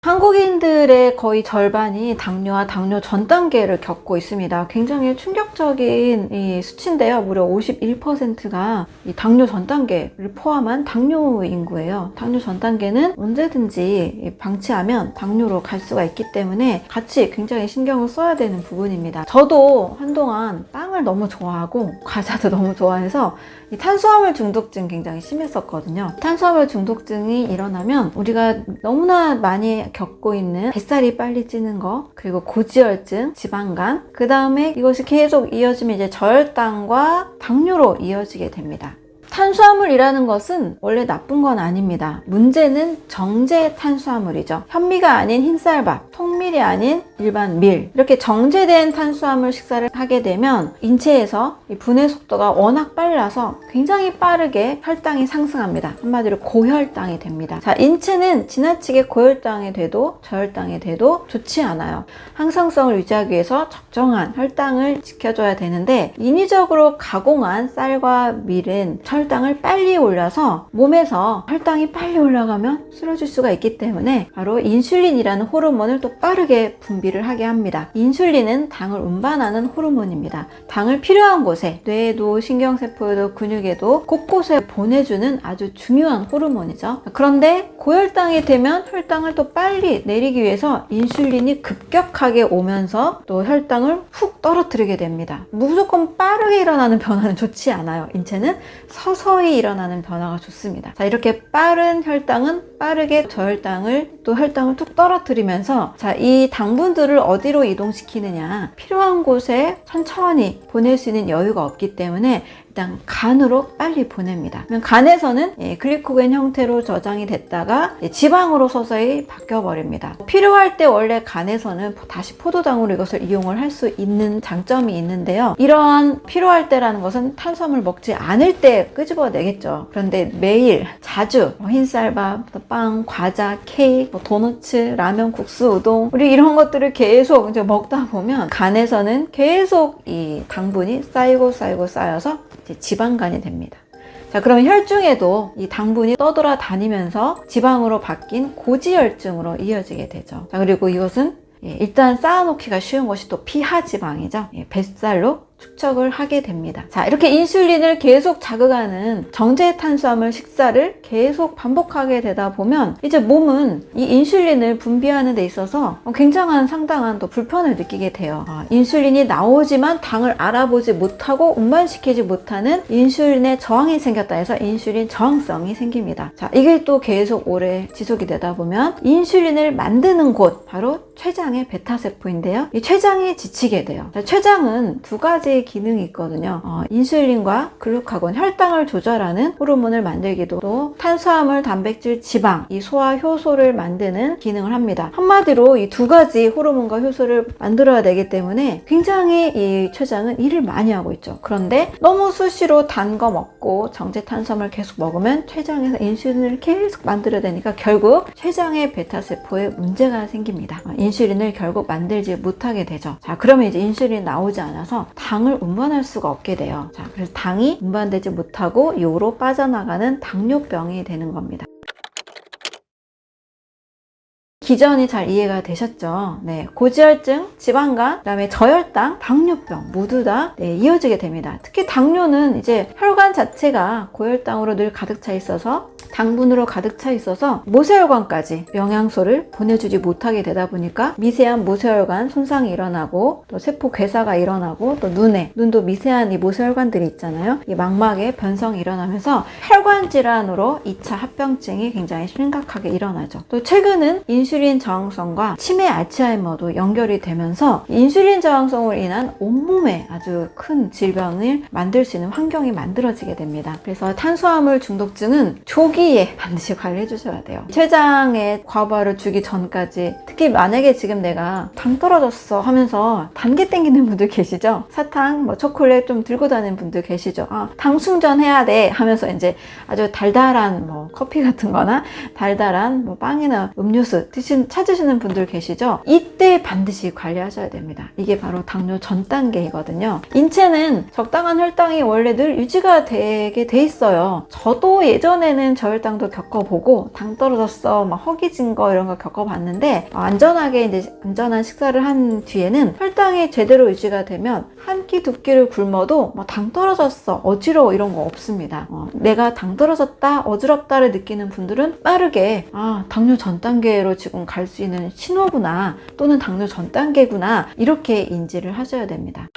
한국인들의 거의 절반이 당뇨와 당뇨 전 단계를 겪고 있습니다. 굉장히 충격적인 이 수치인데요. 무려 51%가 이 당뇨 전 단계를 포함한 당뇨 인구예요. 당뇨 전 단계는 언제든지 방치하면 당뇨로 갈 수가 있기 때문에 같이 굉장히 신경을 써야 되는 부분입니다. 저도 한동안 빵을 너무 좋아하고 과자도 너무 좋아해서 이 탄수화물 중독증 굉장히 심했었거든요. 탄수화물 중독증이 일어나면 우리가 너무나 많이 겪고 있는 뱃살이 빨리 찌는 거, 그리고 고지혈증, 지방간, 그 다음에 이것이 계속 이어지면 이제 저혈당과 당뇨로 이어지게 됩니다. 탄수화물이라는 것은 원래 나쁜 건 아닙니다. 문제는 정제 탄수화물이죠. 현미가 아닌 흰쌀밥, 통밀이 아닌 일반 밀, 이렇게 정제된 탄수화물 식사를 하게 되면 인체에서 이 분해 속도가 워낙 빨라서 굉장히 빠르게 혈당이 상승합니다. 한마디로 고혈당이 됩니다. 자, 인체는 지나치게 고혈당이 돼도 저혈당이 돼도 좋지 않아요. 항상성을 유지하기 위해서 적정한 혈당을 지켜줘야 되는데, 인위적으로 가공한 쌀과 밀은 혈당을 빨리 올려서 몸에서 혈당이 빨리 올라가면 쓰러질 수가 있기 때문에 바로 인슐린이라는 호르몬을 또 빠르게 분비를 하게 합니다. 인슐린은 당을 운반하는 호르몬입니다. 당을 필요한 곳에, 뇌에도 신경세포에도 근육에도 곳곳에 보내주는 아주 중요한 호르몬이죠. 그런데 고혈당이 되면 혈당을 또 빨리 내리기 위해서 인슐린이 급격하게 오면서 또 혈당을 훅 떨어뜨리게 됩니다. 무조건 빠르게 일어나는 변화는 좋지 않아요. 인체는 서서히 일어나는 변화가 좋습니다. 자, 이렇게 빠른 혈당은 빠르게 저혈당을 또 혈당을 툭 떨어뜨리면서, 자, 이 당분들을 어디로 이동시키느냐, 필요한 곳에 천천히 보낼 수 있는 여유가 없기 때문에 일단 간으로 빨리 보냅니다. 간에서는 글리코겐 형태로 저장이 됐다가 지방으로 서서히 바뀌어 버립니다. 필요할 때 원래 간에서는 다시 포도당으로 이것을 이용을 할 수 있는 장점이 있는데요. 이러한 필요할 때라는 것은 탄수화물 먹지 않을 때 끄집어내겠죠. 그런데 매일 자주 흰쌀밥, 빵, 과자, 케이크, 도너츠, 라면, 국수, 우동, 우리 이런 것들을 계속 이제 먹다 보면 간에서는 계속 이 당분이 쌓여서 지방간이 됩니다. 자, 그러면 혈중에도 이 당분이 떠돌아다니면서 지방으로 바뀐 고지혈증으로 이어지게 되죠. 자, 그리고 이것은 일단 쌓아놓기가 쉬운 것이 또 피하지방이죠. 뱃살로 축적을 하게 됩니다. 자, 이렇게 인슐린을 계속 자극하는 정제 탄수화물 식사를 계속 반복하게 되다 보면 이제 몸은 이 인슐린을 분비하는 데 있어서 굉장한 상당한 또 불편을 느끼게 돼요. 인슐린이 나오지만 당을 알아보지 못하고 운반시키지 못하는 인슐린의 저항이 생겼다 해서 인슐린 저항성이 생깁니다. 자, 이게 또 계속 오래 지속이 되다 보면 인슐린을 만드는 곳, 바로 췌장의 베타세포인데요. 이 췌장이 지치게 돼요. 자, 췌장은 두 가지 기능이 있거든요. 인슐린과 글루카곤, 혈당을 조절하는 호르몬을 만들기도, 또 탄수화물, 단백질, 지방, 이 소화 효소를 만드는 기능을 합니다. 한마디로 이 두 가지 호르몬과 효소를 만들어야 되기 때문에 굉장히 이 췌장은 일을 많이 하고 있죠. 그런데 너무 수시로 단 거 먹고 정제 탄수화물 계속 먹으면 췌장에서 인슐린을 계속 만들어야 되니까 결국 췌장의 베타세포에 문제가 생깁니다. 인슐린을 결국 만들지 못하게 되죠. 자, 그러면 이제 인슐린이 나오지 않아서 당을 운반할 수가 없게 돼요. 자, 그래서 당이 운반되지 못하고 요로 빠져나가는 당뇨병이 되는 겁니다. 기전이 잘 이해가 되셨죠? 네, 고지혈증, 지방간, 그다음에 저혈당, 당뇨병 모두 다 이어지게 됩니다. 특히 당뇨는 이제 혈관 자체가 고혈당으로 늘 가득 차 있어서, 당분으로 가득 차 있어서 모세혈관까지 영양소를 보내주지 못하게 되다 보니까 미세한 모세혈관 손상이 일어나고, 또 세포 괴사가 일어나고, 또 눈도 미세한 이 모세혈관들이 있잖아요. 이 망막에 변성이 일어나면서 혈관 질환으로 2차 합병증이 굉장히 심각하게 일어나죠. 또 최근은 인슐린 저항성과 치매, 알츠하이머도 연결이 되면서 인슐린 저항성으로 인한 온몸에 아주 큰 질병을 만들 수 있는 환경이 만들어지게 됩니다. 그래서 탄수화물 중독증은 조기 사이에 반드시 관리해 주셔야 돼요. 췌장에 과부하를 주기 전까지, 특히 만약에 지금 내가 당 떨어졌어 하면서 단계 땡기는 분들 계시죠? 사탕, 뭐 초콜릿 좀 들고 다니는 분들 계시죠? 당 충전해야 돼 하면서 이제 아주 달달한 뭐 커피 같은 거나 달달한 뭐 빵이나 음료수 찾으시는 분들 계시죠? 이때 반드시 관리하셔야 됩니다. 이게 바로 당뇨 전 단계이거든요. 인체는 적당한 혈당이 원래 늘 유지가 되게 돼 있어요. 저도 예전에는 저혈당도 겪어보고 당 떨어졌어 막 허기진 거 이런 거 겪어봤는데, 안전하게 이제 안전한 식사를 한 뒤에는 혈당이 제대로 유지가 되면 한 끼 두 끼를 굶어도 뭐 당 떨어졌어 어지러워 이런 거 없습니다. 내가 당 떨어졌다 어지럽다를 느끼는 분들은 빠르게 당뇨 전 단계로 지금 갈 수 있는 신호구나, 또는 당뇨 전 단계구나, 이렇게 인지를 하셔야 됩니다.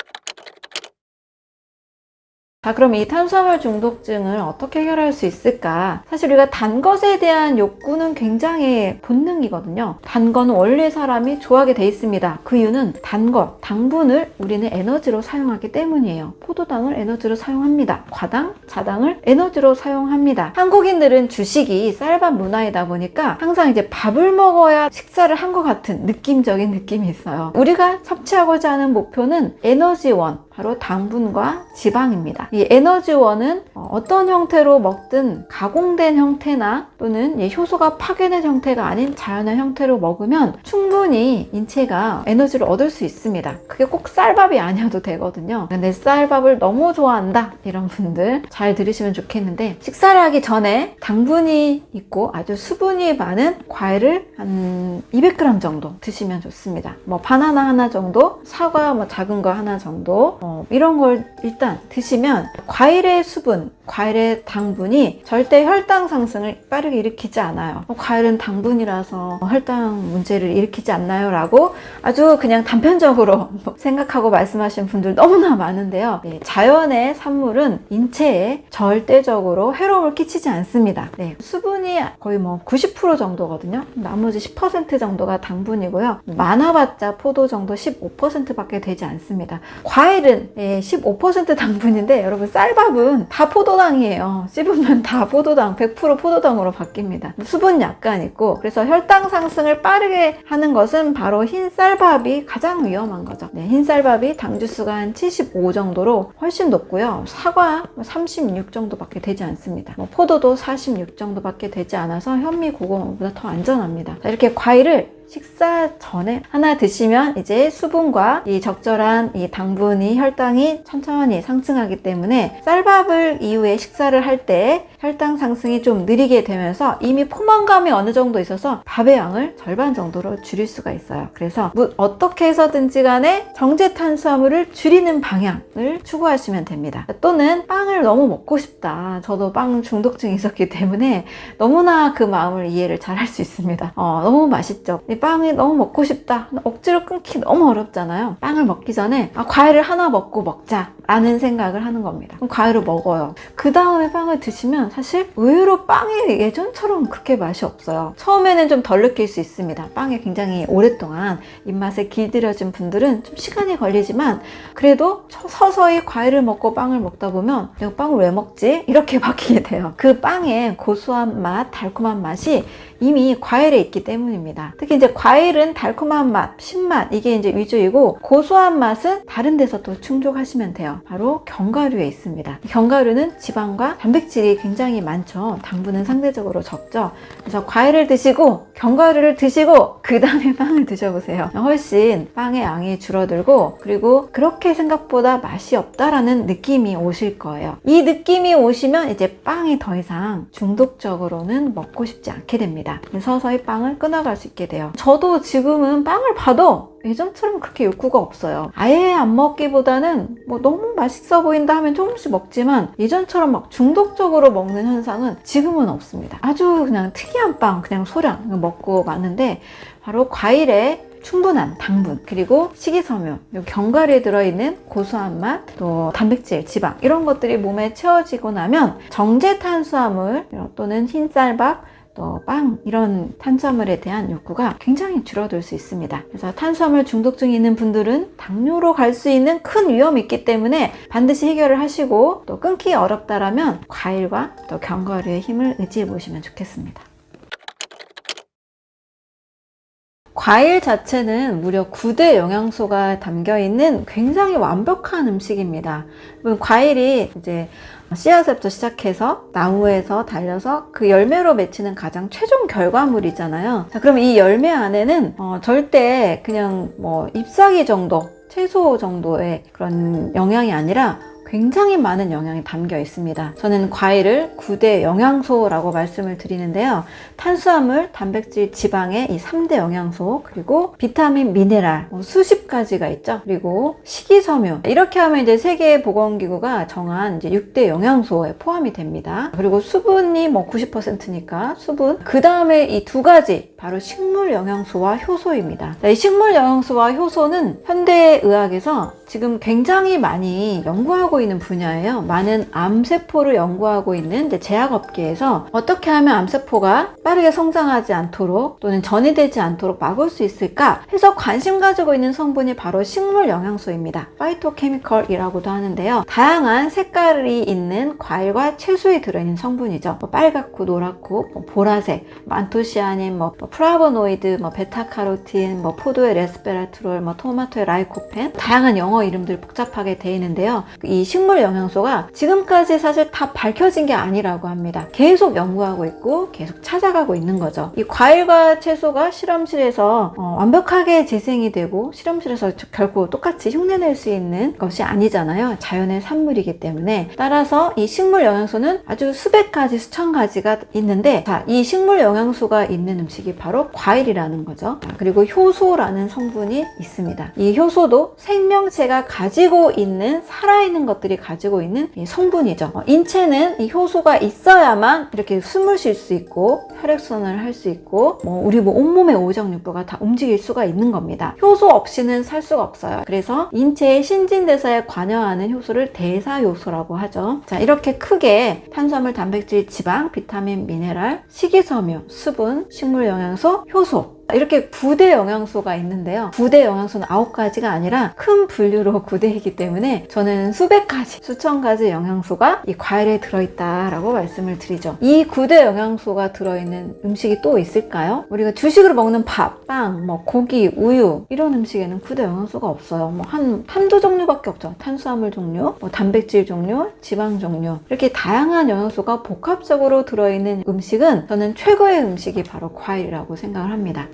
자, 그럼 이 탄수화물 중독증을 어떻게 해결할 수 있을까? 사실 우리가 단 것에 대한 욕구는 굉장히 본능이거든요. 단 거는 원래 사람이 좋아하게 돼 있습니다. 그 이유는 단 것, 당분을 우리는 에너지로 사용하기 때문이에요. 포도당을 에너지로 사용합니다. 과당, 자당을 에너지로 사용합니다. 한국인들은 주식이 쌀밥 문화이다 보니까 항상 이제 밥을 먹어야 식사를 한 것 같은 느낌적인 느낌이 있어요. 우리가 섭취하고자 하는 목표는 에너지원, 바로 당분과 지방입니다. 이 에너지원은 어떤 형태로 먹든 가공된 형태나 또는 효소가 파괴된 형태가 아닌 자연의 형태로 먹으면 충분히 인체가 에너지를 얻을 수 있습니다. 그게 꼭 쌀밥이 아니어도 되거든요. 근데 쌀밥을 너무 좋아한다 이런 분들 잘 들으시면 좋겠는데, 식사를 하기 전에 당분이 있고 아주 수분이 많은 과일을 한 200g 정도 드시면 좋습니다. 뭐 바나나 하나 정도, 사과 뭐 작은 거 하나 정도, 이런 걸 일단 드시면 과일의 수분, 과일의 당분이 절대 혈당 상승을 빠르게 일으키지 않아요. 과일은 당분이라서 혈당 문제를 일으키지 않나요? 라고 아주 그냥 단편적으로 생각하고 말씀하시는 분들 너무나 많은데요. 자연의 산물은 인체에 절대적으로 해로움을 끼치지 않습니다. 수분이 거의 뭐 90% 정도거든요. 나머지 10% 정도가 당분이고요. 많아봤자 포도 정도 15%밖에 되지 않습니다. 과일은 15% 당분인데, 여러분 쌀밥은 다 포도당이에요. 씹으면 다 포도당, 100% 포도당으로 바뀝니다. 수분 약간 있고, 그래서 혈당 상승을 빠르게 하는 것은 바로 흰 쌀밥이 가장 위험한 거죠. 흰 쌀밥이 당주수가 한 75 정도로 훨씬 높고요. 사과 36 정도밖에 되지 않습니다. 포도도 46 정도밖에 되지 않아서 현미 그거보다 더 안전합니다. 이렇게 과일을 식사 전에 하나 드시면 이제 수분과 이 적절한 이 당분이 혈당이 천천히 상승하기 때문에 쌀밥을 이후에 식사를 할 때 혈당 상승이 좀 느리게 되면서 이미 포만감이 어느 정도 있어서 밥의 양을 절반 정도로 줄일 수가 있어요. 그래서 어떻게 해서든지 간에 정제 탄수화물을 줄이는 방향을 추구하시면 됩니다. 또는 빵을 너무 먹고 싶다. 저도 빵 중독증이 있었기 때문에 너무나 그 마음을 이해를 잘 할 수 있습니다. 너무 맛있죠. 이 빵이 너무 먹고 싶다. 억지로 끊기 너무 어렵잖아요. 빵을 먹기 전에 과일을 하나 먹고 먹자 라는 생각을 하는 겁니다. 그럼 과일을 먹어요. 그 다음에 빵을 드시면 사실 의외로 빵이 예전처럼 그렇게 맛이 없어요. 처음에는 좀 덜 느낄 수 있습니다. 빵에 굉장히 오랫동안 입맛에 길들여진 분들은 좀 시간이 걸리지만, 그래도 서서히 과일을 먹고 빵을 먹다 보면 내가 빵을 왜 먹지? 이렇게 바뀌게 돼요. 그 빵의 고소한 맛, 달콤한 맛이 이미 과일에 있기 때문입니다. 특히 이제 과일은 달콤한 맛, 신맛 이게 이제 위주이고, 고소한 맛은 다른 데서 또 충족하시면 돼요. 바로 견과류에 있습니다. 견과류는 지방과 단백질이 굉장히 많죠. 당분은 상대적으로 적죠. 그래서 과일을 드시고 견과류를 드시고 그 다음에 빵을 드셔보세요. 훨씬 빵의 양이 줄어들고, 그리고 그렇게 생각보다 맛이 없다라는 느낌이 오실 거예요. 이 느낌이 오시면 이제 빵이 더 이상 중독적으로는 먹고 싶지 않게 됩니다. 서서히 빵을 끊어갈 수 있게 돼요. 저도 지금은 빵을 봐도 예전처럼 그렇게 욕구가 없어요. 아예 안 먹기보다는 뭐 너무 맛있어 보인다 하면 조금씩 먹지만, 예전처럼 막 중독적으로 먹는 현상은 지금은 없습니다. 아주 그냥 특이한 빵, 그냥 소량 먹고 마는데, 바로 과일에 충분한 당분, 그리고 식이섬유, 견과류에 들어있는 고소한 맛, 또 단백질, 지방 이런 것들이 몸에 채워지고 나면 정제 탄수화물 또는 흰쌀밥, 또 빵 이런 탄수화물에 대한 욕구가 굉장히 줄어들 수 있습니다. 그래서 탄수화물 중독증이 있는 분들은 당뇨로 갈 수 있는 큰 위험이 있기 때문에 반드시 해결을 하시고 또 끊기 어렵다라면 과일과 또 견과류의 힘을 의지해 보시면 좋겠습니다. 과일 자체는 무려 9대 영양소가 담겨있는 굉장히 완벽한 음식입니다. 과일이 이제 씨앗부터 시작해서 나무에서 달려서 그 열매로 맺히는 가장 최종 결과물이잖아요. 자, 그럼 이 열매 안에는 절대 그냥 뭐 잎사귀 정도, 채소 정도의 그런 영양이 아니라 굉장히 많은 영양이 담겨 있습니다. 저는 과일을 9대 영양소라고 말씀을 드리는데요. 탄수화물, 단백질, 지방의 이 3대 영양소, 그리고 비타민, 미네랄, 수십 가지가 있죠. 그리고 식이섬유. 이렇게 하면 이제 세계보건기구가 정한 이제 6대 영양소에 포함이 됩니다. 그리고 수분이 뭐 90%니까 수분. 그 다음에 이 두 가지, 바로 식물 영양소와 효소입니다. 이 식물 영양소와 효소는 현대의학에서 지금 굉장히 많이 연구하고 있는 분야예요. 많은 암세포를 연구하고 있는 제약업계에서 어떻게 하면 암세포가 빠르게 성장하지 않도록 또는 전이되지 않도록 막을 수 있을까 해서 관심 가지고 있는 성분이 바로 식물 영양소입니다. 파이토케미컬이라고도 하는데요. 다양한 색깔이 있는 과일과 채소에 들어있는 성분이죠. 빨갛고 노랗고 보라색, 안토시아닌, 플라보노이드, 베타카로틴, 포도의 레스베라트롤, 토마토의 라이코펜, 다양한 영어 이름들 복잡하게 되어 있는데요. 이 식물 영양소가 지금까지 사실 다 밝혀진 게 아니라고 합니다. 계속 연구하고 있고 계속 찾아가고 있는 거죠. 이 과일과 채소가 실험실에서 완벽하게 재생이 되고 실험실에서 결코 똑같이 흉내낼 수 있는 것이 아니잖아요. 자연의 산물이기 때문에. 따라서 이 식물 영양소는 아주 수백 가지, 수천 가지가 있는데, 자, 이 식물 영양소가 있는 음식이 바로 과일이라는 거죠. 그리고 효소라는 성분이 있습니다. 이 효소도 생명체가 가지고 있는, 살아있는 것들이 가지고 있는 성분이죠. 인체는 이 효소가 있어야만 이렇게 숨을 쉴 수 있고 혈액순환을 할 수 있고 우리 온몸의 오장육부가 다 움직일 수가 있는 겁니다. 효소 없이는 살 수가 없어요. 그래서 인체의 신진대사에 관여하는 효소를 대사효소라고 하죠. 자, 이렇게 크게 탄수화물, 단백질, 지방, 비타민, 미네랄, 식이섬유, 수분, 식물 영양소, 효소, 이렇게 9대 영양소가 있는데요. 9대 영양소는 9가지가 아니라 큰 분류로 9대이기 때문에 저는 수백 가지, 수천 가지 영양소가 이 과일에 들어있다라고 말씀을 드리죠. 이 9대 영양소가 들어있는 음식이 또 있을까요? 우리가 주식으로 먹는 밥, 빵, 고기, 우유 이런 음식에는 9대 영양소가 없어요. 한두 종류밖에 없죠. 탄수화물 종류, 단백질 종류, 지방 종류, 이렇게 다양한 영양소가 복합적으로 들어있는 음식은 저는 최고의 음식이 바로 과일이라고 생각을 합니다.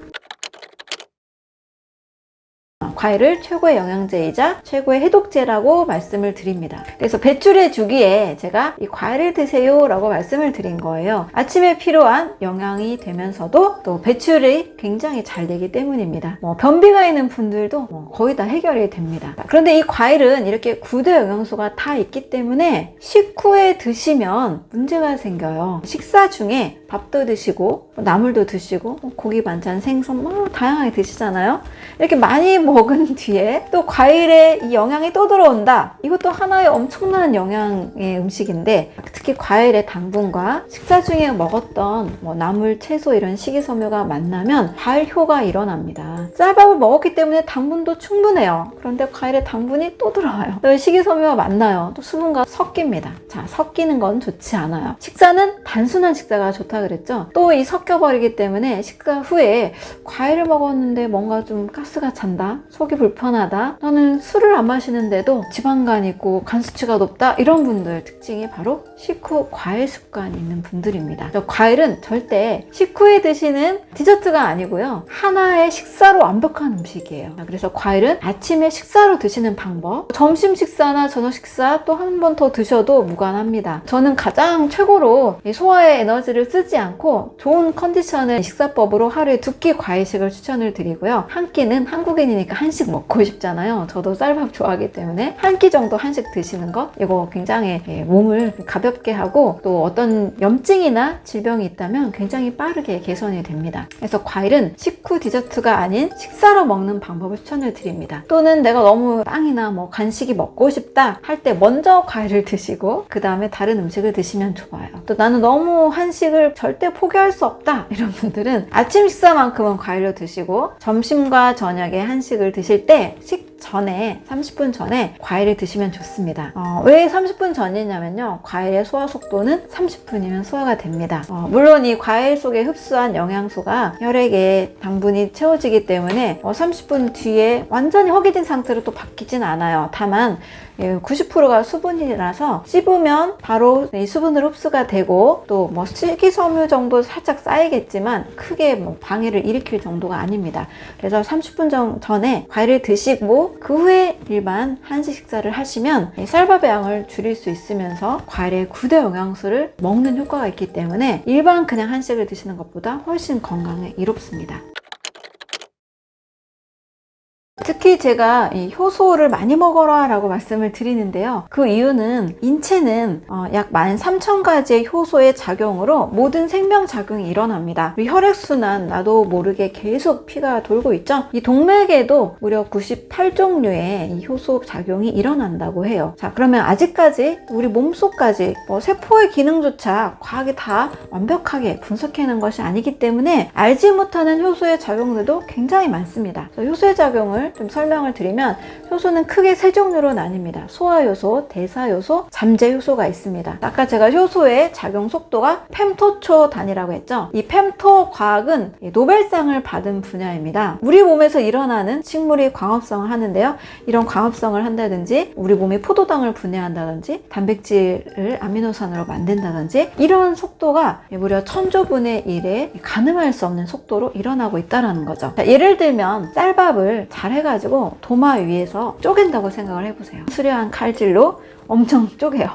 과일을 최고의 영양제이자 최고의 해독제라고 말씀을 드립니다. 그래서 배출의 주기에 제가 이 과일을 드세요 라고 말씀을 드린 거예요. 아침에 필요한 영양이 되면서도 또 배출이 굉장히 잘 되기 때문입니다. 변비가 있는 분들도 거의 다 해결이 됩니다. 그런데 이 과일은 이렇게 9대 영양소가 다 있기 때문에 식후에 드시면 문제가 생겨요. 식사 중에 밥도 드시고 나물도 드시고 고기 반찬, 생선 다양하게 드시잖아요. 이렇게 많이 먹은 뒤에 또 과일에 이 영양이 또 들어온다. 이것도 하나의 엄청난 영양의 음식인데, 특히 과일의 당분과 식사 중에 먹었던 나물, 채소 이런 식이섬유가 만나면 발효가 일어납니다. 쌀밥을 먹었기 때문에 당분도 충분해요. 그런데 과일에 당분이 또 들어와요. 또 식이섬유가 만나요. 또 수분과 섞입니다. 자, 섞이는 건 좋지 않아요. 식사는 단순한 식사가 좋다 그랬죠. 또 이 섞여버리기 때문에 식사 후에 과일을 먹었는데 뭔가 좀 가스가 찬다, 속이 불편하다, 나는 술을 안 마시는데도 지방간이 있고 간 수치가 높다, 이런 분들 특징이 바로 식후 과일 습관이 있는 분들입니다. 과일은 절대 식후에 드시는 디저트가 아니고요, 하나의 식사로 완벽한 음식이에요. 그래서 과일은 아침에 식사로 드시는 방법, 점심 식사나 저녁 식사 또 한 번 더 드셔도 무관합니다. 저는 가장 최고로 소화에 에너지를 쓰지 않고 좋은 컨디션의 식사법으로 하루에 2끼 과일식을 추천을 드리고요. 한 끼는 한국인이니까 한식 먹고 싶잖아요. 저도 쌀밥 좋아하기 때문에 한 끼 정도 한식 드시는 거 이거 굉장히 몸을 가볍게 하고 또 어떤 염증이나 질병이 있다면 굉장히 빠르게 개선이 됩니다. 그래서 과일은 식후 디저트가 아닌 식사로 먹는 방법을 추천을 드립니다. 또는 내가 너무 빵이나 뭐 간식이 먹고 싶다 할 때 먼저 과일을 드시고 그 다음에 다른 음식을 드시면 좋아요. 또 나는 너무 한식을 절대 포기할 수 없다 이런 분들은 아침 식사만큼은 과일로 드시고 점심과 저녁에 한식을 드실 때 전에 30분 전에 과일을 드시면 좋습니다. 왜 30분 전이냐면요, 과일의 소화 속도는 30분이면 소화가 됩니다. 물론 이 과일 속에 흡수한 영양소가 혈액에 당분이 채워지기 때문에 30분 뒤에 완전히 허기진 상태로 또 바뀌진 않아요. 다만 90%가 수분이라서 씹으면 바로 이 수분으로 흡수가 되고 또 뭐 식이섬유 정도 살짝 쌓이겠지만 크게 뭐 방해를 일으킬 정도가 아닙니다. 그래서 30분 전에 과일을 드시고 그 후에 일반 한식 식사를 하시면 쌀밥의 양을 줄일 수 있으면서 과일의 9대 영양소를 먹는 효과가 있기 때문에 일반 그냥 한식을 드시는 것보다 훨씬 건강에 이롭습니다. 특히 제가 이 효소를 많이 먹어라 라고 말씀을 드리는데요. 그 이유는 인체는 약 13,000가지의 효소의 작용으로 모든 생명작용이 일어납니다. 우리 혈액순환 나도 모르게 계속 피가 돌고 있죠. 이 동맥에도 무려 98종류의 이 효소 작용이 일어난다고 해요. 자, 그러면 아직까지 우리 몸속까지 세포의 기능조차 과학이 다 완벽하게 분석해낸 것이 아니기 때문에 알지 못하는 효소의 작용들도 굉장히 많습니다. 효소의 작용을 좀 설명을 드리면 효소는 크게 세 종류로 나뉩니다. 소화효소, 대사효소, 잠재효소가 있습니다. 아까 제가 효소의 작용 속도가 펨토초 단위라고 했죠. 이 펨토 과학은 노벨상을 받은 분야입니다. 우리 몸에서 일어나는 식물이 광합성을 하는데요. 이런 광합성을 한다든지 우리 몸이 포도당을 분해한다든지 단백질을 아미노산으로 만든다든지 이런 속도가 무려 1000조분의 1에 가늠할 수 없는 속도로 일어나고 있다는 거죠. 자, 예를 들면 쌀밥을 잘 해가지고 도마 위에서 쪼갠다고 생각을 해보세요. 수려한 칼질로 엄청 쪼개요.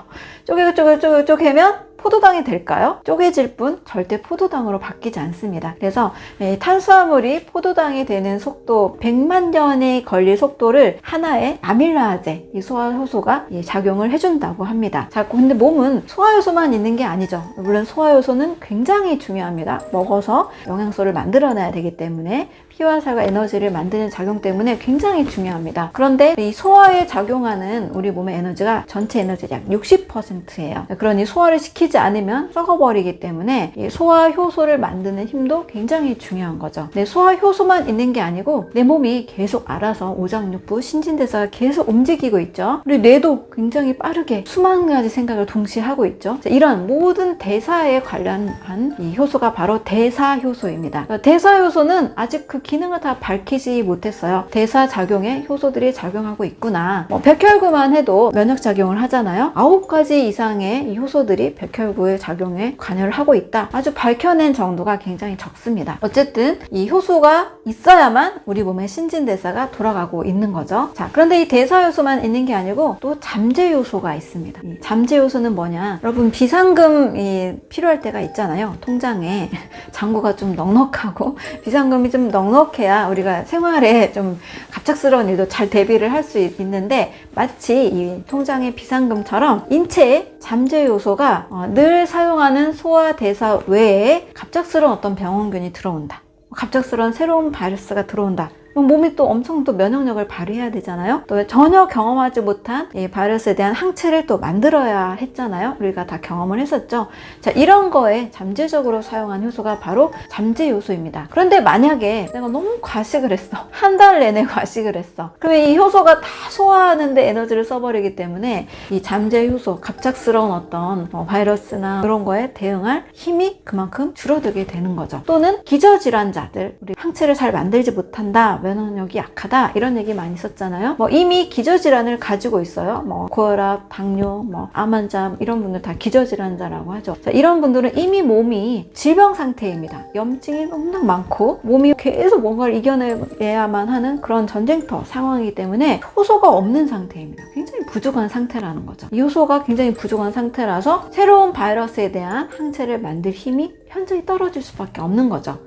쪼개면 포도당이 될까요? 쪼개질 뿐 절대 포도당으로 바뀌지 않습니다. 그래서 탄수화물이 포도당이 되는 속도 100만 년이 걸릴 속도를 하나의 아밀라제, 이 소화효소가 작용을 해준다고 합니다. 자, 근데 몸은 소화효소만 있는 게 아니죠. 물론 소화효소는 굉장히 중요합니다. 먹어서 영양소를 만들어내야 되기 때문에 피와 살과 에너지를 만드는 작용 때문에 굉장히 중요합니다. 그런데 이 소화에 작용하는 우리 몸의 에너지가 전체 에너지 약 60%예요. 그러니 소화를 시키지 않으면 썩어버리기 때문에 이 소화 효소를 만드는 힘도 굉장히 중요한 거죠. 내 소화 효소만 있는 게 아니고 내 몸이 계속 알아서 오장육부, 신진대사가 계속 움직이고 있죠. 그리고 뇌도 굉장히 빠르게 수만 가지 생각을 동시에 하고 있죠. 이런 모든 대사에 관련한 이 효소가 바로 대사효소입니다. 대사효소는 아직 그 기능을 다 밝히지 못했어요. 대사작용에 효소들이 작용하고 있구나. 백혈구만 해도 면역작용을 하잖아요. 9가지 이상의 이 효소들이 백혈구의 작용에 관여를 하고 있다. 아주 밝혀낸 정도가 굉장히 적습니다. 어쨌든 이 효소가 있어야만 우리 몸의 신진대사가 돌아가고 있는 거죠. 자, 그런데 이 대사효소만 있는 게 아니고 또 잠재효소가 있습니다. 이 잠재효소는 뭐냐? 여러분 비상금이 필요할 때가 있잖아요. 통장에 잔고가 좀 넉넉하고 비상금이 좀 넉넉해야 우리가 생활에 좀 갑작스러운 일도 잘 대비를 할 수 있는데 마치 이 통장의 비상금처럼 인체의 잠재요소가 늘 사용하는 소화 대사 외에 갑작스러운 어떤 병원균이 들어온다. 갑작스러운 새로운 바이러스가 들어온다. 몸이 또 엄청 또 면역력을 발휘해야 되잖아요. 또 전혀 경험하지 못한 이 바이러스에 대한 항체를 또 만들어야 했잖아요. 우리가 다 경험을 했었죠. 자, 이런 거에 잠재적으로 사용한 효소가 바로 잠재 요소입니다. 그런데 만약에 내가 너무 과식을 했어. 한 달 내내 과식을 했어. 그러면 이 효소가 다 소화하는데 에너지를 써버리기 때문에 이 잠재 효소, 갑작스러운 어떤 바이러스나 그런 거에 대응할 힘이 그만큼 줄어들게 되는 거죠. 또는 기저질환자들, 우리 항체를 잘 만들지 못한다, 면역력이 약하다 이런 얘기 많이 썼잖아요. 이미 기저질환을 가지고 있어요. 고혈압, 당뇨, 암 환자 이런 분들 다 기저질환자라고 하죠. 자, 이런 분들은 이미 몸이 질병 상태입니다. 염증이 너무나 많고 몸이 계속 뭔가를 이겨내야만 하는 그런 전쟁터 상황이기 때문에 효소가 없는 상태입니다. 굉장히 부족한 상태라는 거죠. 이 효소가 굉장히 부족한 상태라서 새로운 바이러스에 대한 항체를 만들 힘이 현저히 떨어질 수밖에 없는 거죠.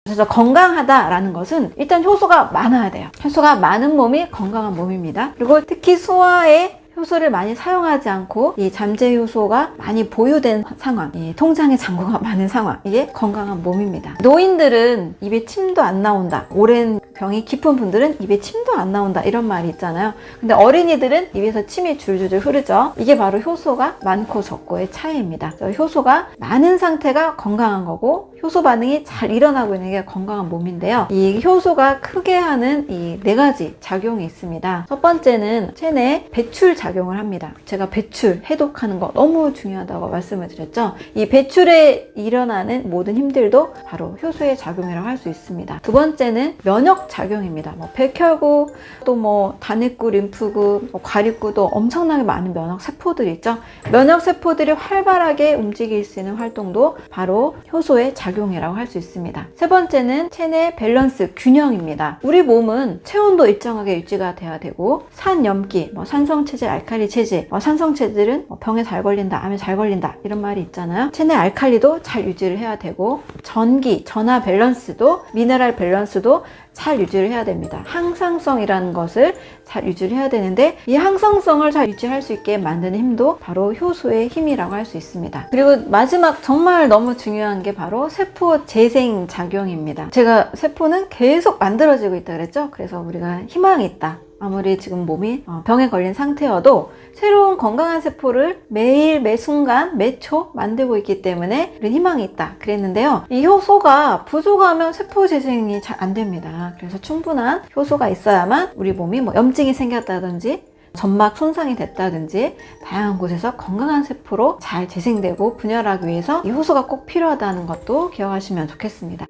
그래서 건강하다라는 것은 일단 효소가 많아야 돼요. 효소가 많은 몸이 건강한 몸입니다. 그리고 특히 소화에 효소를 많이 사용하지 않고 이 잠재 효소가 많이 보유된 상황, 이 통장에 잔고가 많은 상황, 이게 건강한 몸입니다. 노인들은 입에 침도 안 나온다, 오랜 병이 깊은 분들은 입에 침도 안 나온다, 이런 말이 있잖아요. 근데 어린이들은 입에서 침이 줄줄줄 흐르죠. 이게 바로 효소가 많고 적고의 차이입니다. 효소가 많은 상태가 건강한 거고 효소 반응이 잘 일어나고 있는 게 건강한 몸인데요. 이 효소가 크게 하는 이 4가지 작용이 있습니다. 첫 번째는 체내 배출 작용을 합니다. 제가 배출, 해독하는 거 너무 중요하다고 말씀을 드렸죠. 이 배출에 일어나는 모든 힘들도 바로 효소의 작용이라고 할 수 있습니다. 두 번째는 면역 작용입니다. 백혈구, 또 단핵구, 림프구, 과립구도 엄청나게 많은 면역 세포들이 있죠. 면역 세포들이 활발하게 움직일 수 있는 활동도 바로 효소의 작용이라고 할 수 있습니다. 세 번째는 체내 밸런스, 균형입니다. 우리 몸은 체온도 일정하게 유지가 돼야 되고 산염기, 산성체질, 알칼리 체질, 산성체질은 병에 잘 걸린다, 암에 잘 걸린다, 이런 말이 있잖아요. 체내 알칼리도 잘 유지를 해야 되고 전기, 전하 밸런스도, 미네랄 밸런스도 잘 유지를 해야 됩니다. 항상성이라는 것을 잘 유지를 해야 되는데 이 항상성을 잘 유지할 수 있게 만드는 힘도 바로 효소의 힘이라고 할 수 있습니다. 그리고 마지막 정말 너무 중요한 게 바로 세포 재생 작용입니다. 제가 세포는 계속 만들어지고 있다 그랬죠? 그래서 우리가 희망이 있다. 아무리 지금 몸이 병에 걸린 상태여도 새로운 건강한 세포를 매일, 매 순간, 매 초 만들고 있기 때문에 우리 희망이 있다 그랬는데요. 이 효소가 부족하면 세포 재생이 잘 안 됩니다. 그래서 충분한 효소가 있어야만 우리 몸이 염증이 생겼다든지 점막 손상이 됐다든지 다양한 곳에서 건강한 세포로 잘 재생되고 분열하기 위해서 이 효소가 꼭 필요하다는 것도 기억하시면 좋겠습니다.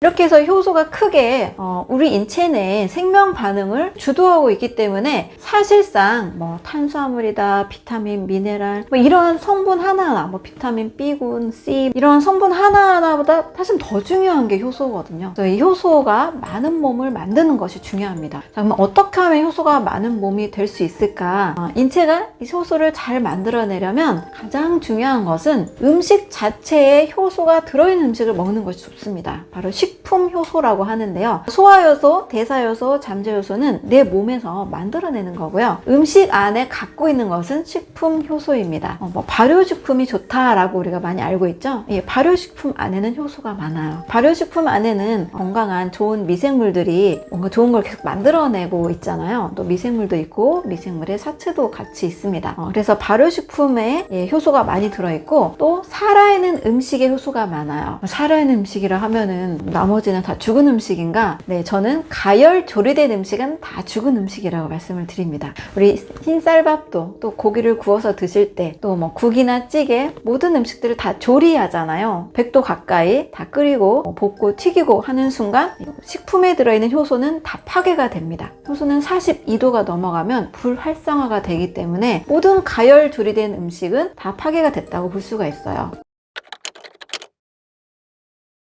이렇게 해서 효소가 크게 우리 인체 내에 생명 반응을 주도하고 있기 때문에 사실상 탄수화물이다, 비타민, 미네랄 이런 성분 하나하나, 비타민 B군, C 이런 성분 하나하나보다 사실 더 중요한 게 효소거든요. 그래서 이 효소가 많은 몸을 만드는 것이 중요합니다. 자, 그럼 어떻게 하면 효소가 많은 몸이 될 수 있을까? 인체가 이 효소를 잘 만들어내려면 가장 중요한 것은 음식 자체에 효소가 들어있는 음식을 먹는 것이 좋습니다. 바로 식품 효소라고 하는데요. 소화효소, 대사효소, 잠재효소는 내 몸에서 만들어내는 거고요. 음식 안에 갖고 있는 것은 식품 효소입니다. 발효식품이 좋다라고 우리가 많이 알고 있죠. 발효식품 안에는 효소가 많아요. 발효식품 안에는 건강한 좋은 미생물들이 뭔가 좋은 걸 계속 만들어내고 있잖아요. 또 미생물도 있고 미생물의 사체도 같이 있습니다. 그래서 발효식품에 효소가 많이 들어있고 또 살아있는 음식에 효소가 많아요. 살아있는 음식이라 하면은 나머지는 다 죽은 음식인가? 네, 저는 가열 조리된 음식은 다 죽은 음식이라고 말씀을 드립니다. 우리 흰쌀밥도 또 고기를 구워서 드실 때 또 국이나 찌개 모든 음식들을 다 조리하잖아요. 100도 가까이 다 끓이고 볶고 튀기고 하는 순간 식품에 들어있는 효소는 다 파괴가 됩니다. 효소는 42도가 넘어가면 불활성화가 되기 때문에 모든 가열 조리된 음식은 다 파괴가 됐다고 볼 수가 있어요.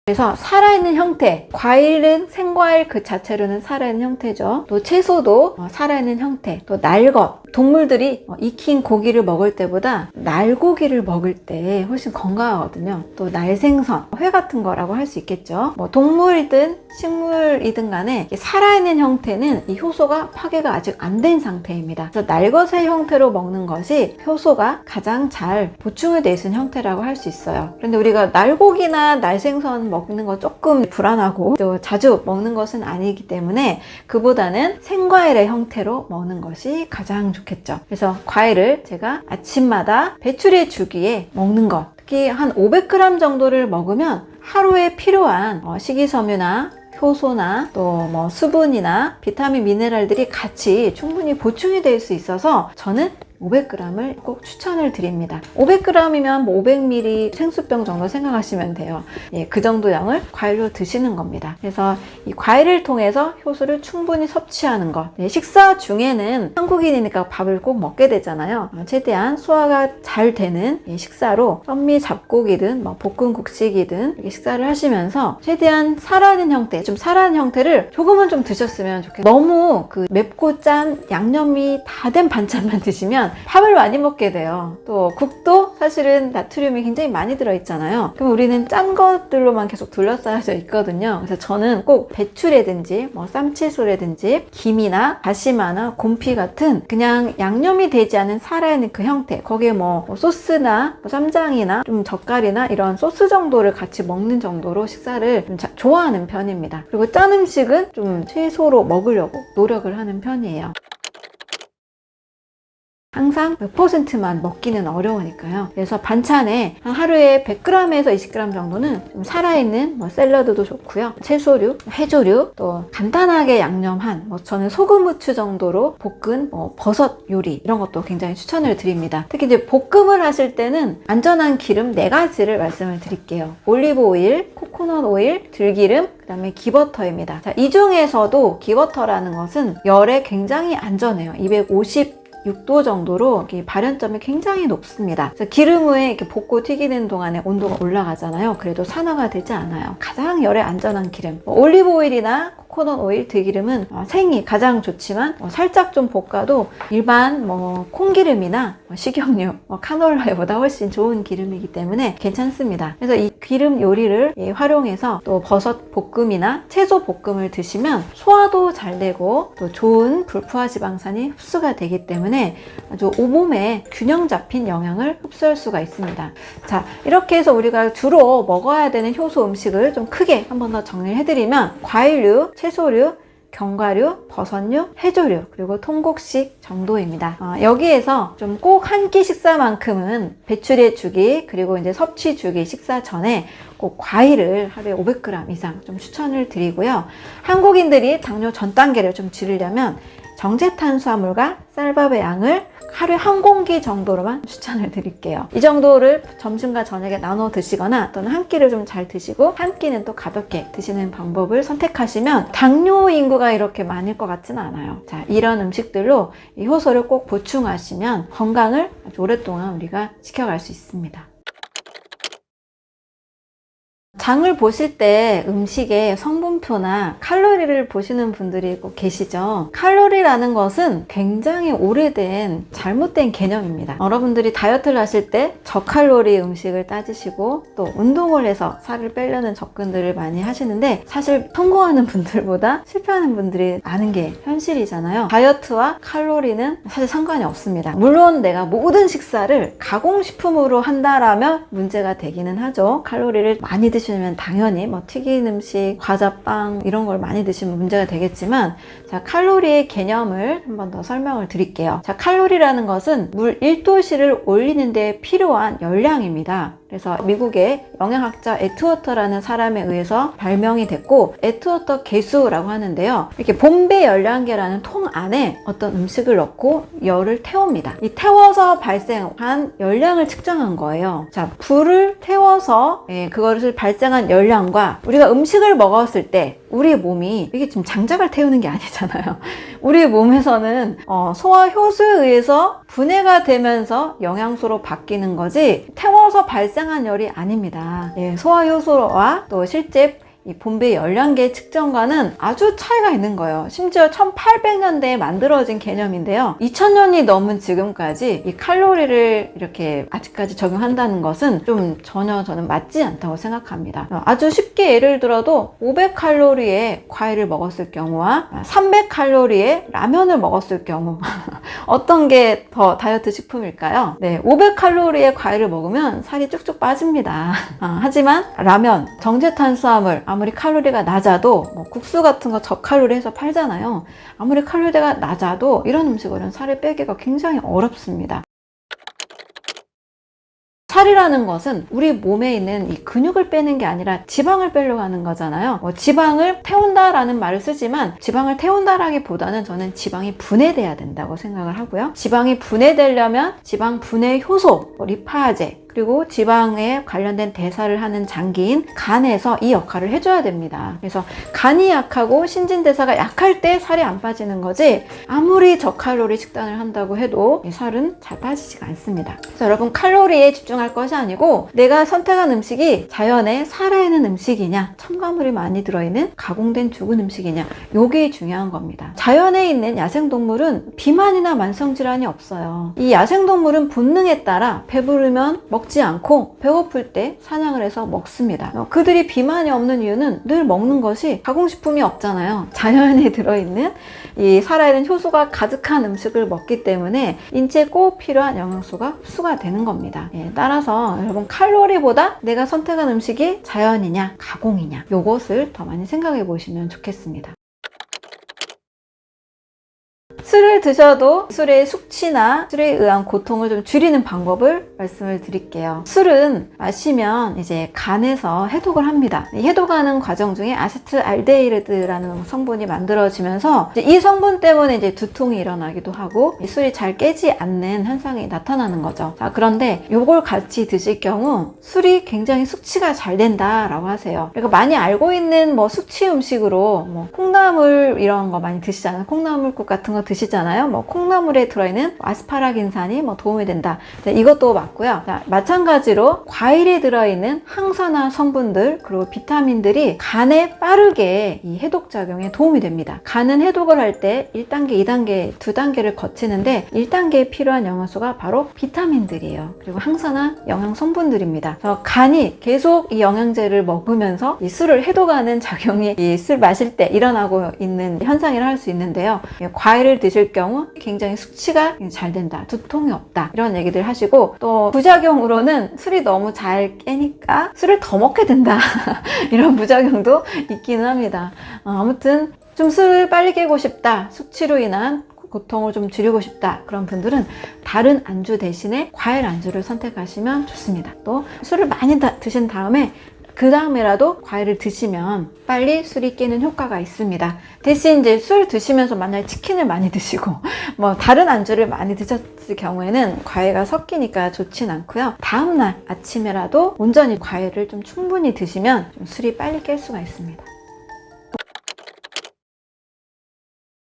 그래서 살아있는 형태, 과일은 생과일 그 자체로는 살아있는 형태죠. 또 채소도 살아있는 형태, 또 날것, 동물들이 익힌 고기를 먹을 때보다 날고기를 먹을 때 훨씬 건강하거든요. 또 날생선, 회 같은 거라고 할 수 있겠죠. 동물이든 식물이든 간에 살아있는 형태는 이 효소가 파괴가 아직 안 된 상태입니다. 그래서 날것의 형태로 먹는 것이 효소가 가장 잘 보충이 되어 있는 형태라고 할 수 있어요. 그런데 우리가 날고기나 날생선 먹는 거 조금 불안하고 또 자주 먹는 것은 아니기 때문에 그보다는 생과일의 형태로 먹는 것이 가장 좋겠죠. 그래서 과일을 제가 아침마다 배출해 주기에 먹는 것, 특히 한 500g 정도를 먹으면 하루에 필요한 식이섬유나 효소나 또 수분이나 비타민, 미네랄들이 같이 충분히 보충이 될 수 있어서 저는 500g을 꼭 추천을 드립니다. 500g이면 500ml 생수병 정도 생각하시면 돼요. 그 정도 양을 과일로 드시는 겁니다. 그래서 이 과일을 통해서 효소를 충분히 섭취하는 것. 식사 중에는 한국인이니까 밥을 꼭 먹게 되잖아요. 최대한 소화가 잘 되는 식사로 현미 잡곡이든 볶은 국식이든 이렇게 식사를 하시면서 최대한 살아있는 형태, 좀 살아있는 형태를 조금은 좀 드셨으면 좋겠어요. 너무 맵고 짠 양념이 다 된 반찬만 드시면 되면 밥을 많이 먹게 돼요. 또 국도 사실은 나트륨이 굉장히 많이 들어있잖아요. 그럼 우리는 짠 것들로만 계속 둘러싸여져 있거든요. 그래서 저는 꼭 배추라든지 뭐 쌈채소라든지 김이나 다시마나 곰피 같은 그냥 양념이 되지 않은 살아있는 그 형태, 거기에 뭐 소스나 뭐 쌈장이나 좀 젓갈이나 이런 소스 정도를 같이 먹는 정도로 식사를 좀 좋아하는 편입니다. 그리고 짠 음식은 좀 최소로 먹으려고 노력을 하는 편이에요. 항상 100%만 먹기는 어려우니까요. 그래서 반찬에 하루에 100g에서 20g 정도는 좀 살아있는 뭐 샐러드도 좋고요. 채소류, 해조류, 또 간단하게 양념한 뭐 저는 소금 후추 정도로 볶은 뭐 버섯 요리 이런 것도 굉장히 추천을 드립니다. 특히 이제 볶음을 하실 때는 안전한 기름 4가지를 말씀을 드릴게요. 올리브 오일, 코코넛 오일, 들기름, 그 다음에 기버터입니다. 자, 이 중에서도 기버터라는 것은 열에 굉장히 안전해요. 256도 정도로 발연점이 굉장히 높습니다. 그래서 기름 위에 이렇게 볶고 튀기는 동안에 온도가 올라가잖아요. 그래도 산화가 되지 않아요. 가장 열에 안전한 기름. 올리브 오일이나 코코넛 오일, 들기름은 생이 가장 좋지만 살짝 좀 볶아도 일반 콩기름이나 식용유, 카놀라유보다 훨씬 좋은 기름이기 때문에 괜찮습니다. 그래서 이 기름 요리를 활용해서 또 버섯 볶음이나 채소 볶음을 드시면 소화도 잘 되고 또 좋은 불포화 지방산이 흡수가 되기 때문에 아주 온몸에 균형 잡힌 영양을 흡수할 수가 있습니다. 자, 이렇게 해서 우리가 주로 먹어야 되는 효소 음식을 좀 크게 한 번 더 정리해드리면 과일류, 채소류, 견과류, 버섯류, 해조류, 그리고 통곡식 정도입니다. 여기에서 좀 꼭 한 끼 식사만큼은 배출의 주기, 그리고 이제 섭취 주기 식사 전에 꼭 과일을 하루에 500g 이상 좀 추천을 드리고요. 한국인들이 당뇨 전 단계를 좀 줄이려면 정제탄수화물과 쌀밥의 양을 하루에 한 공기 정도로만 추천을 드릴게요. 이 정도를 점심과 저녁에 나눠 드시거나 또는 한 끼를 좀 잘 드시고 한 끼는 또 가볍게 드시는 방법을 선택하시면 당뇨 인구가 이렇게 많을 것 같지는 않아요. 자, 이런 음식들로 이 효소를 꼭 보충하시면 건강을 아주 오랫동안 우리가 지켜갈 수 있습니다. 장을 보실 때 음식의 성분표나 칼로리를 보시는 분들이 꼭 계시죠. 칼로리라는 것은 굉장히 오래된 잘못된 개념입니다. 여러분들이 다이어트를 하실 때 저칼로리 음식을 따지시고 또 운동을 해서 살을 빼려는 접근들을 많이 하시는데 사실 성공하는 분들보다 실패하는 분들이 많은 게 현실이잖아요. 다이어트와 칼로리는 사실 상관이 없습니다. 물론 내가 모든 식사를 가공식품으로 한다라면 문제가 되기는 하죠. 칼로리를 많이 드시면 당연히 튀긴 음식, 과자, 빵 이런 걸 많이 드시면 문제가 되겠지만, 자, 칼로리의 개념을 한 번 더 설명을 드릴게요. 자, 칼로리라는 것은 물 1도씨를 올리는 데 필요한 열량입니다. 그래서 미국의 영양학자 에트워터라는 사람에 의해서 발명이 됐고, 에트워터 계수라고 하는데요. 이렇게 봄배 열량계라는 통 안에 어떤 음식을 넣고 열을 태웁니다. 이 태워서 발생한 열량을 측정한 거예요. 자, 불을 태워서 그것을 발생한 열량과 우리가 음식을 먹었을 때 우리 몸이 이게 지금 장작을 태우는 게 아니잖아요. 우리 몸에서는 소화 효소에 의해서 분해가 되면서 영양소로 바뀌는 거지 태워서 발생한 열이 아닙니다. 소화 효소와 또 실제 이 봄배 열량계 측정과는 아주 차이가 있는 거예요. 심지어 1800년대에 만들어진 개념인데요. 2000년이 넘은 지금까지 이 칼로리를 이렇게 아직까지 적용한다는 것은 좀 전혀 저는 맞지 않다고 생각합니다. 아주 쉽게 예를 들어도 500칼로리의 과일을 먹었을 경우와 300칼로리의 라면을 먹었을 경우 어떤 게 더 다이어트 식품일까요? 네, 500칼로리의 과일을 먹으면 살이 쭉쭉 빠집니다. 하지만 라면, 정제탄수화물, 아무리 칼로리가 낮아도 국수 같은 거 저칼로리 해서 팔잖아요. 아무리 칼로리가 낮아도 이런 음식으로는 살을 빼기가 굉장히 어렵습니다. 살이라는 것은 우리 몸에 있는 이 근육을 빼는 게 아니라 지방을 빼려고 하는 거잖아요. 지방을 태운다라는 말을 쓰지만 지방을 태운다라기보다는 저는 지방이 분해돼야 된다고 생각을 하고요. 지방이 분해되려면 지방 분해 효소, 리파제, 그리고 지방에 관련된 대사를 하는 장기인 간에서 이 역할을 해줘야 됩니다. 그래서 간이 약하고 신진대사가 약할 때 살이 안 빠지는 거지, 아무리 저칼로리 식단을 한다고 해도 살은 잘 빠지지가 않습니다. 그래서 여러분, 칼로리에 집중할 것이 아니고 내가 선택한 음식이 자연에 살아있는 음식이냐, 첨가물이 많이 들어있는 가공된 죽은 음식이냐, 요게 중요한 겁니다. 자연에 있는 야생동물은 비만이나 만성질환이 없어요. 이 야생동물은 본능에 따라 배부르면 먹지 않고 배고플 때 사냥을 해서 먹습니다. 그들이 비만이 없는 이유는 늘 먹는 것이 가공식품이 없잖아요. 자연에 들어있는 이 살아있는 효소가 가득한 음식을 먹기 때문에 인체에 꼭 필요한 영양소가 흡수가 되는 겁니다. 따라서 여러분, 칼로리보다 내가 선택한 음식이 자연이냐 가공이냐, 요것을 더 많이 생각해 보시면 좋겠습니다. 술을 드셔도 술의 숙취나 술에 의한 고통을 좀 줄이는 방법을 말씀을 드릴게요. 술은 마시면 이제 간에서 해독을 합니다. 해독하는 과정 중에 아세트알데히드라는 성분이 만들어지면서 이 성분 때문에 이제 두통이 일어나기도 하고 술이 잘 깨지 않는 현상이 나타나는 거죠. 자, 그런데 이걸 같이 드실 경우 술이 굉장히 숙취가 잘 된다라고 하세요. 그러니까 많이 알고 있는 뭐 숙취 음식으로 콩나물 이런 거 많이 드시잖아요. 콩나물국 같은 거 드시잖아요. 콩나물에 들어있는 아스파라긴산이 도움이 된다. 이것도 맞고요. 자, 마찬가지로 과일에 들어있는 항산화 성분들 그리고 비타민들이 간에 빠르게 이 해독작용에 도움이 됩니다. 간은 해독을 할 때 1단계, 2단계, 2단계를 거치는데 1단계에 필요한 영양소가 바로 비타민들이에요. 그리고 항산화 영양 성분들입니다. 그래서 간이 계속 이 영양제를 먹으면서 이 술을 해독하는 작용이 이 술 마실 때 일어나고 있는 현상이라 할 수 있는데요. 과일을 드실 경우 굉장히 숙취가 잘 된다, 두통이 없다, 이런 얘기들 하시고, 또 부작용으로는 술이 너무 잘 깨니까 술을 더 먹게 된다 이런 부작용도 있기는 합니다. 아무튼 좀 술을 빨리 깨고 싶다, 숙취로 인한 고통을 좀 줄이고 싶다, 그런 분들은 다른 안주 대신에 과일 안주를 선택하시면 좋습니다. 또 술을 많이 드신 다음에 그 다음에라도 과일을 드시면 빨리 술이 깨는 효과가 있습니다. 대신 이제 술 드시면서 만약에 치킨을 많이 드시고 다른 안주를 많이 드셨을 경우에는 과일과 섞이니까 좋진 않고요. 다음날 아침에라도 온전히 과일을 좀 충분히 드시면 좀 술이 빨리 깰 수가 있습니다.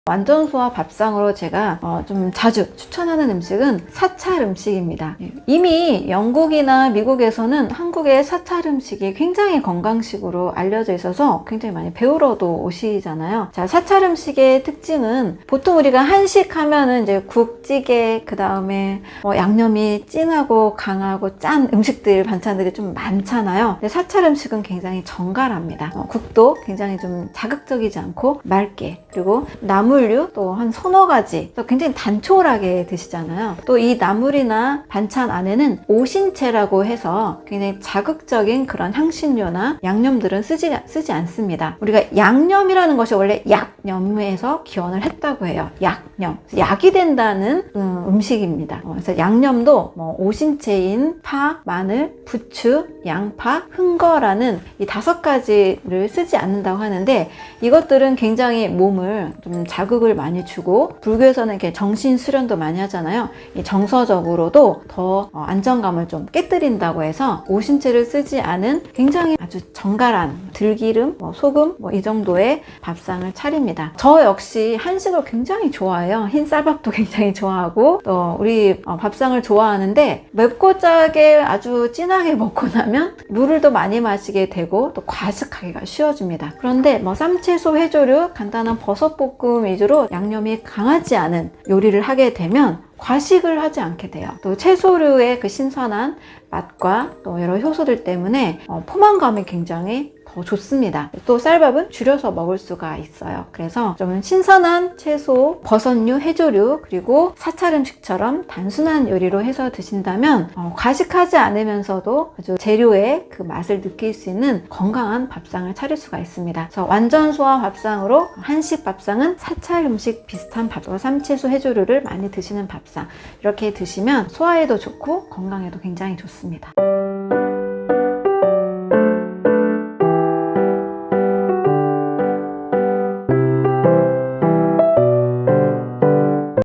완전소화 밥상으로 제가 좀 자주 추천하는 음식은 사찰 음식입니다. 이미 영국이나 미국에서는 한국의 사찰 음식이 굉장히 건강식으로 알려져 있어서 굉장히 많이 배우러도 오시잖아요. 자, 사찰 음식의 특징은 보통 우리가 한식 하면은 이제 국, 찌개, 그 다음에 양념이 진하고 강하고 짠 음식들, 반찬들이 좀 많잖아요. 근데 사찰 음식은 굉장히 정갈합니다. 국도 굉장히 좀 자극적이지 않고 맑게, 그리고 나물류 또 한 서너 가지, 또 굉장히 단촐하게 드시잖아요. 또 이 나물이나 반찬 안에는 오신채라고 해서 굉장히 자극적인 그런 향신료나 양념들은 쓰지 않습니다. 우리가 양념이라는 것이 원래 약념에서 기원을 했다고 해요. 약념, 약이 된다는 음식입니다. 그래서 양념도 오신채인 파, 마늘, 부추, 양파, 흥거라는 이 5가지를 쓰지 않는다고 하는데, 이것들은 굉장히 몸을 좀 자극을 많이 주고, 불교에서는 이렇게 정신 수련도 많이 하잖아요. 이 정서적으로도 더 안정감을 좀 깨뜨린다고 해서 오신채를 쓰지 않은 굉장히 아주 정갈한 들기름, 소금 이 정도의 밥상을 차립니다. 저 역시 한식을 굉장히 좋아해요. 흰 쌀밥도 굉장히 좋아하고, 또 우리 밥상을 좋아하는데, 맵고 짜게 아주 진하게 먹고 나면 물을 더 많이 마시게 되고 또 과식하기가 쉬워집니다. 그런데 쌈채소, 회조류, 간단한 버섯볶음 위주로 양념이 강하지 않은 요리를 하게 되면 과식을 하지 않게 돼요. 또 채소류의 그 신선한 맛과 또 여러 효소들 때문에 포만감이 굉장히 더 좋습니다. 또 쌀밥은 줄여서 먹을 수가 있어요. 그래서 좀 신선한 채소, 버섯류, 해조류, 그리고 사찰 음식처럼 단순한 요리로 해서 드신다면 과식하지 않으면서도 아주 재료의 그 맛을 느낄 수 있는 건강한 밥상을 차릴 수가 있습니다. 그래서 완전 소화 밥상으로 한식 밥상은 사찰 음식 비슷한 밥과 삼채소, 해조류를 많이 드시는 밥상, 이렇게 드시면 소화에도 좋고 건강에도 굉장히 좋습니다.